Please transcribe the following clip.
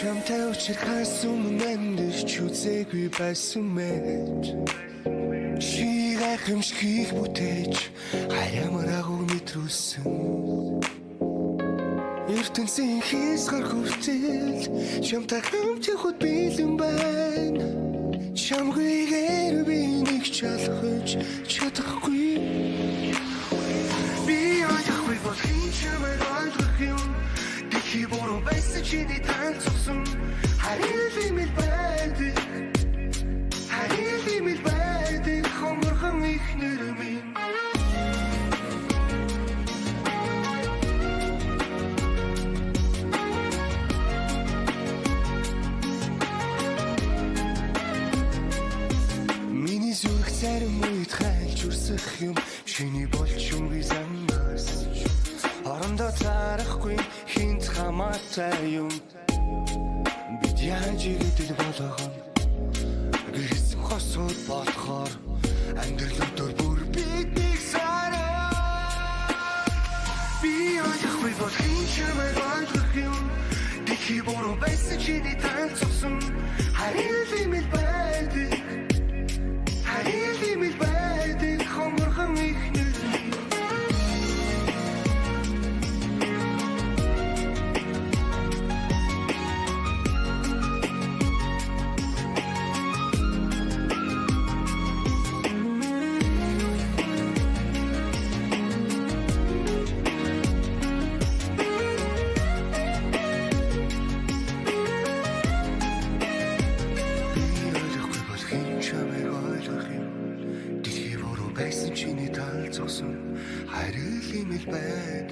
Чамтай уулзахаас өмнө амьдэрч үзээгүй байсан мэж чи гайхамшиг бүтээж хаямар агуу мэдрүүлсэн ертөнцийн хийсгэр хүртэл чамтай хамт явахд бэлэн байна чамгүйгээр би нэг чалхаж чадахгүй би яахгүй бол чамайг ойлгох юм дэхи бороо байсан чиний танцсан харилимэл байдаг харилимэл байдаг хоморхон ихнэр минь зарим үед хайлж үрсэх юм шиний болчумгүй замнаас орондоо царахгүй хинт хамаатай юм бид яаж игдэл болгоно гэрсэн хосууд болохоор амьдралдор бүр бидний сараа би яахгүй бол чамайг ойлгох юм дэхи бороо байсан чиний танцсан харилимэл байдаг харилимэл байдаг хоморхон ихнэр харилимэл байдаг